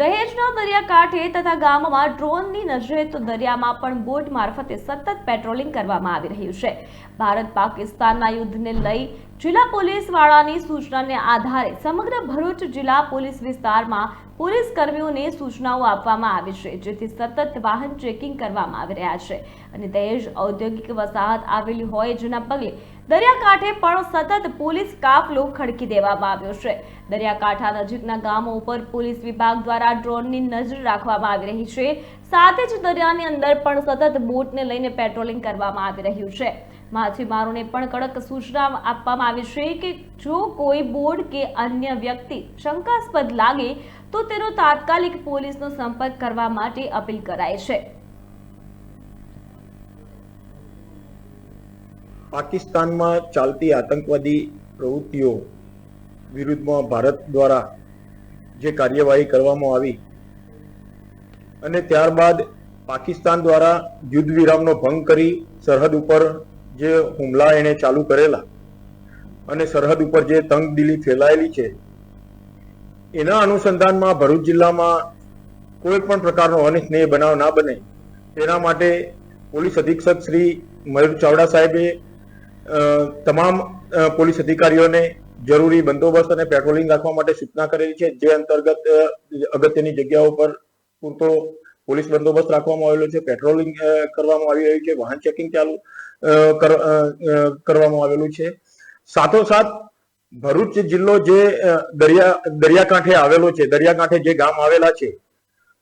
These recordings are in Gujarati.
દહેજના દરિયાકાંઠે તથા ગામમાં ડ્રોનની નજરે તો દરિયામાં પણ બોટ મારફતે સતત પેટ્રોલિંગ કરવામાં આવી રહ્યું છે। ભારત પાકિસ્તાનના યુદ્ધને લઈ જિલ્લા પોલીસ વડાની સૂચનાને આધારે સમગ્ર ભરૂચ જિલ્લા પોલીસ વિસ્તારમાં પોલીસ કર્મીઓને સૂચનાઓ આપવામાં આવી છે, જેથી સતત વાહન ચેકિંગ કરવામાં આવી રહ્યા છે અને દહેજ ઔદ્યોગિક વસાહત આવેલી હોય જેના પગલે દરિયાકાંઠે પણ સતત પોલીસ કાફલો ખડકી દેવામાં આવ્યો છે। દરિયાકાંઠા નજીકના ગામો ઉપર પોલીસ વિભાગ દ્વારા ડ્રોનની નજર રાખવામાં આવી રહી છે, સાથે જ દરિયાની અંદર પણ સતત બોટને લઈને પેટ્રોલિંગ કરવામાં આવી રહ્યું છે। માછીમારોને પણ કડક સૂચના આપવામાં આવી છે કે જો કોઈ બોટ કે અન્ય વ્યક્તિ શંકાસ્પદ લાગે તો તેનો તાત્કાલિક પોલીસનો સંપર્ક કરવા માટે અપીલ કરાઈ છે। પાકિસ્તાનમાં ચાલતી આતંકવાદી પ્રવૃત્તિઓ વિરુદ્ધમાં ભારત દ્વારા જે કાર્યવાહી કરવામાં આવી અને ત્યારબાદ પાકિસ્તાન દ્વારા યુદ્ધ વિરામનો ભંગ કરી સરહદ ઉપર જે હુમલા એને ચાલુ કરેલા અને સરહદ ઉપર જે તંગદિલી ફેલાયેલી છે, એના અનુસંધાનમાં ભરૂચ જિલ્લામાં કોઈ પણ પ્રકારનો અનિચ્છનીય બનાવ ના બને તેના માટે પોલીસ અધિક્ષક શ્રી મયુર ચાવડા સાહેબે તમામ પોલીસ અધિકારીઓને જરૂરી બંદોબસ્ત અને પેટ્રોલિંગ રાખવા માટે સૂચના કરેલી છે, જે અંતર્ગત અગત્યની જગ્યાઓ પર પૂરતો પોલીસ બંદોબસ્ત રાખવામાં આવેલો છે, પેટ્રોલિંગ કરવામાં આવી રહ્યું છે, વાહન ચેકિંગ ચાલુ કરવામાં આવેલું છે। સાથોસાથ ભરૂચ જિલ્લો જે દરિયાકાંઠે આવેલો છે, દરિયાકાંઠે જે ગામ આવેલા છે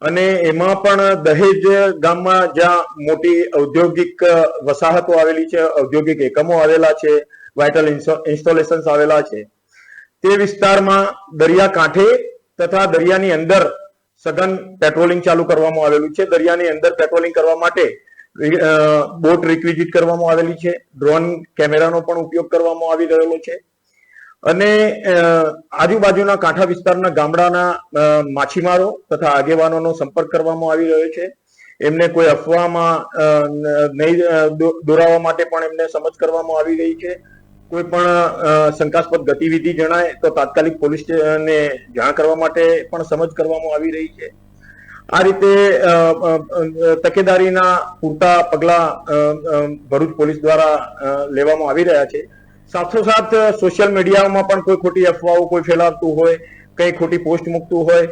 અને એમાં પણ દહેજ ગામમાં જ્યાં મોટી ઔદ્યોગિક વસાહતો આવેલી છે, ઔદ્યોગિક એકમો આવેલા છે, વાઇટલ ઇન્સ્ટોલેશન્સ આવેલા છે, તે વિસ્તારમાં દરિયાકાંઠે તથા દરિયાની અંદર સઘન પેટ્રોલિંગ ચાલુ કરવામાં આવેલું છે। દરિયાની અંદર પેટ્રોલિંગ કરવા માટે બોટ રિક્વિઝિટ કરવામાં આવેલી છે, ડ્રોન કેમેરાનો પણ ઉપયોગ કરવામાં આવી રહેલો છે અને આજુબાજુના કાંઠા વિસ્તારના ગામડાના માછીમારો તથા આગેવાનોનો સંપર્ક કરવામાં આવી રહ્યો છે। એમને કોઈ અફવામાં નહીં દોરાવવા માટે પણ એમને સમજ કરવામાં આવી રહી છે। કોઈ પણ શંકાસ્પદ ગતિવિધિ જણાય તો તાત્કાલિક પોલીસને જાણ કરવા માટે પણ સમજ કરવામાં આવી રહી છે। આ રીતે તકેદારીના પૂરતા પગલા ભરૂચ પોલીસ દ્વારા લેવામાં આવી રહ્યા છે। સાથોસાથ સોશિયલ મીડિયામાં પણ કોઈ ખોટી અફવાઓ કોઈ ફેલાવતું હોય, કઈ ખોટી પોસ્ટ મૂકતું હોય